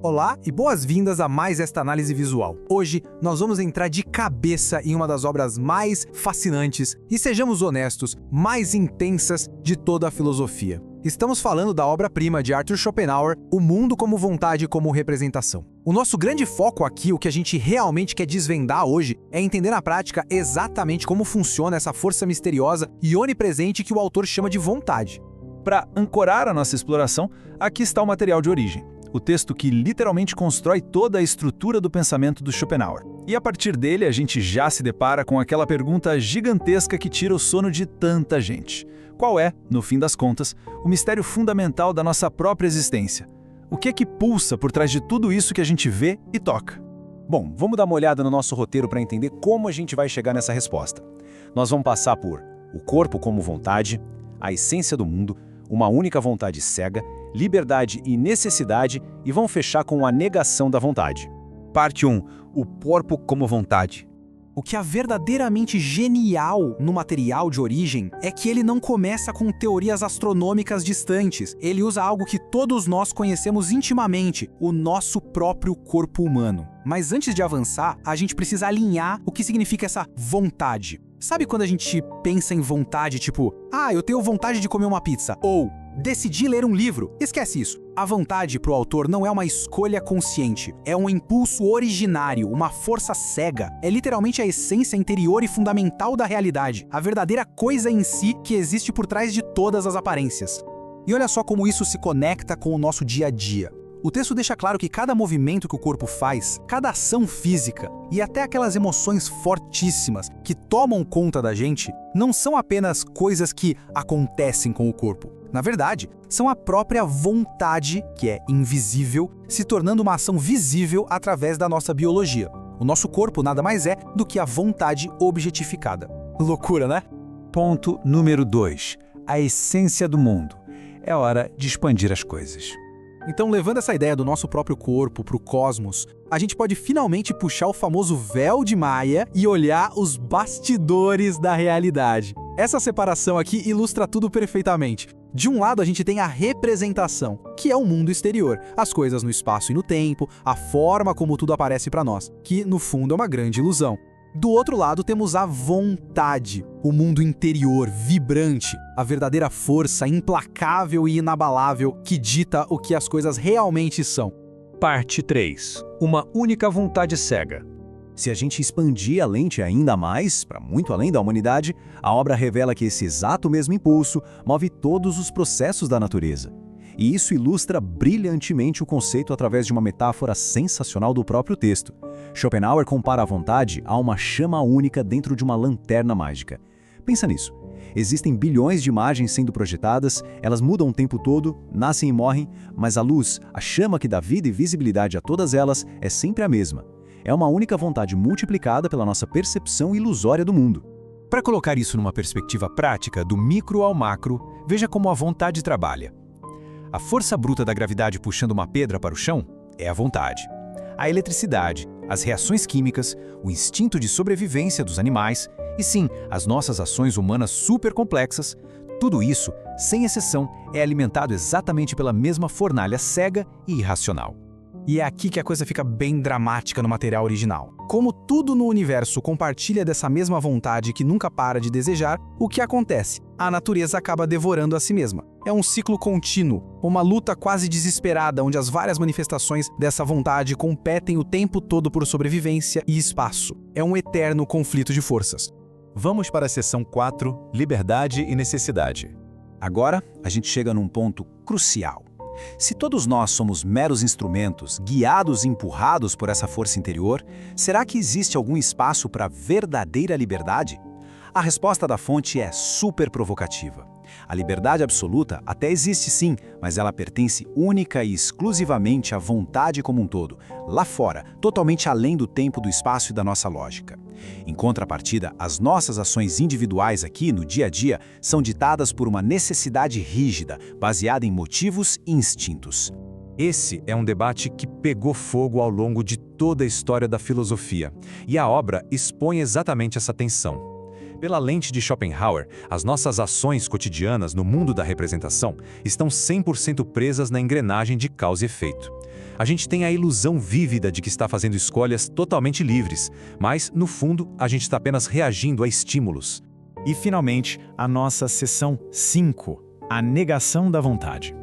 Olá e boas-vindas a mais esta análise visual. Hoje nós vamos entrar de cabeça em uma das obras mais fascinantes e, sejamos honestos, mais intensas de toda a filosofia. Estamos falando da obra-prima de Arthur Schopenhauer, O Mundo como Vontade como Representação. O nosso grande foco aqui, o que a gente realmente quer desvendar hoje, é entender na prática exatamente como funciona essa força misteriosa e onipresente que o autor chama de vontade. Para ancorar a nossa exploração, aqui está o material de origem. O texto que literalmente constrói toda a estrutura do pensamento do Schopenhauer. E a partir dele a gente já se depara com aquela pergunta gigantesca que tira o sono de tanta gente. Qual é, no fim das contas, o mistério fundamental da nossa própria existência? O que é que pulsa por trás de tudo isso que a gente vê e toca? Bom, vamos dar uma olhada no nosso roteiro para entender como a gente vai chegar nessa resposta. Nós vamos passar por o corpo como vontade, a essência do mundo, uma única vontade cega, liberdade e necessidade, e vão fechar com a negação da vontade. Parte 1. O corpo como vontade. O que é verdadeiramente genial no material de origem é que ele não começa com teorias astronômicas distantes. Ele usa algo que todos nós conhecemos intimamente, o nosso próprio corpo humano. Mas antes de avançar, a gente precisa alinhar o que significa essa vontade. Sabe quando a gente pensa em vontade, tipo, eu tenho vontade de comer uma pizza, ou decidi ler um livro? Esquece isso. A vontade para o autor não é uma escolha consciente, é um impulso originário, uma força cega. É literalmente a essência interior e fundamental da realidade, a verdadeira coisa em si que existe por trás de todas as aparências. E olha só como isso se conecta com o nosso dia a dia. O texto deixa claro que cada movimento que o corpo faz, cada ação física e até aquelas emoções fortíssimas que tomam conta da gente, não são apenas coisas que acontecem com o corpo. Na verdade, são a própria vontade, que é invisível, se tornando uma ação visível através da nossa biologia. O nosso corpo nada mais é do que a vontade objetificada. Loucura, né? Ponto número 2. A essência do mundo. É hora de expandir as coisas. Então, levando essa ideia do nosso próprio corpo para o cosmos, a gente pode finalmente puxar o famoso véu de Maia e olhar os bastidores da realidade. Essa separação aqui ilustra tudo perfeitamente. De um lado, a gente tem a representação, que é o mundo exterior, as coisas no espaço e no tempo, a forma como tudo aparece para nós, que, no fundo, é uma grande ilusão. Do outro lado, temos a vontade, o mundo interior, vibrante, a verdadeira força implacável e inabalável que dita o que as coisas realmente são. Parte 3. Uma única vontade cega. Se a gente expandir a lente ainda mais, para muito além da humanidade, a obra revela que esse exato mesmo impulso move todos os processos da natureza. E isso ilustra brilhantemente o conceito através de uma metáfora sensacional do próprio texto. Schopenhauer compara a vontade a uma chama única dentro de uma lanterna mágica. Pensa nisso. Existem bilhões de imagens sendo projetadas, elas mudam o tempo todo, nascem e morrem, mas a luz, a chama que dá vida e visibilidade a todas elas, é sempre a mesma. É uma única vontade multiplicada pela nossa percepção ilusória do mundo. Para colocar isso numa perspectiva prática, do micro ao macro, veja como a vontade trabalha. A força bruta da gravidade puxando uma pedra para o chão é a vontade. A eletricidade, as reações químicas, o instinto de sobrevivência dos animais e sim, as nossas ações humanas super complexas, tudo isso, sem exceção, é alimentado exatamente pela mesma fornalha cega e irracional. E é aqui que a coisa fica bem dramática no material original. Como tudo no universo compartilha dessa mesma vontade que nunca para de desejar, o que acontece? A natureza acaba devorando a si mesma. É um ciclo contínuo, uma luta quase desesperada onde as várias manifestações dessa vontade competem o tempo todo por sobrevivência e espaço. É um eterno conflito de forças. Vamos para a seção 4, Liberdade e Necessidade. Agora, a gente chega num ponto crucial. Se todos nós somos meros instrumentos, guiados e empurrados por essa força interior, será que existe algum espaço para verdadeira liberdade? A resposta da fonte é super provocativa. A liberdade absoluta até existe sim, mas ela pertence única e exclusivamente à vontade como um todo, lá fora, totalmente além do tempo, do espaço e da nossa lógica. Em contrapartida, as nossas ações individuais aqui, no dia a dia, são ditadas por uma necessidade rígida, baseada em motivos e instintos. Esse é um debate que pegou fogo ao longo de toda a história da filosofia, e a obra expõe exatamente essa tensão. Pela lente de Schopenhauer, as nossas ações cotidianas no mundo da representação estão 100% presas na engrenagem de causa e efeito. A gente tem a ilusão vívida de que está fazendo escolhas totalmente livres, mas, no fundo, a gente está apenas reagindo a estímulos. E, finalmente, a nossa seção 5, a negação da vontade.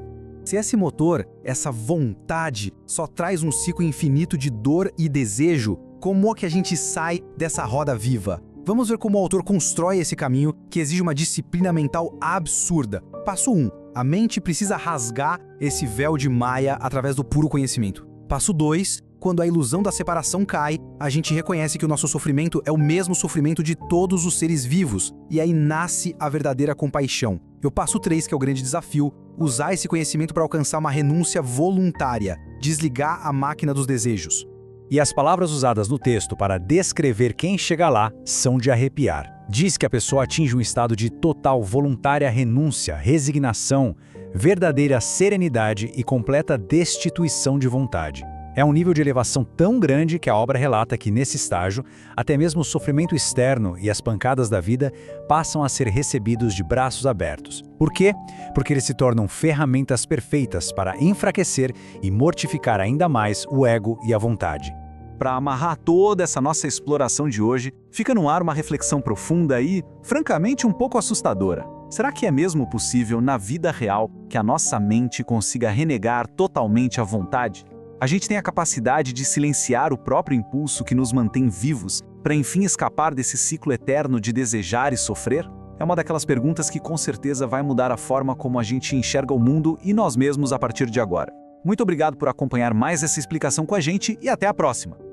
Se esse motor, essa vontade, só traz um ciclo infinito de dor e desejo, como é que a gente sai dessa roda viva? Vamos ver como o autor constrói esse caminho que exige uma disciplina mental absurda. Passo 1. A mente precisa rasgar esse véu de Maia através do puro conhecimento. Passo 2. Quando a ilusão da separação cai, a gente reconhece que o nosso sofrimento é o mesmo sofrimento de todos os seres vivos, e aí nasce a verdadeira compaixão. E o passo 3, que é o grande desafio, usar esse conhecimento para alcançar uma renúncia voluntária, desligar a máquina dos desejos. E as palavras usadas no texto para descrever quem chega lá são de arrepiar. Diz que a pessoa atinge um estado de total voluntária renúncia, resignação, verdadeira serenidade e completa destituição de vontade. É um nível de elevação tão grande que a obra relata que, nesse estágio, até mesmo o sofrimento externo e as pancadas da vida passam a ser recebidos de braços abertos. Por quê? Porque eles se tornam ferramentas perfeitas para enfraquecer e mortificar ainda mais o ego e a vontade. Para amarrar toda essa nossa exploração de hoje, fica no ar uma reflexão profunda e, francamente, um pouco assustadora. Será que é mesmo possível, na vida real, que a nossa mente consiga renegar totalmente a vontade? A gente tem a capacidade de silenciar o próprio impulso que nos mantém vivos, para enfim escapar desse ciclo eterno de desejar e sofrer? É uma daquelas perguntas que com certeza vai mudar a forma como a gente enxerga o mundo e nós mesmos a partir de agora. Muito obrigado por acompanhar mais essa explicação com a gente e até a próxima!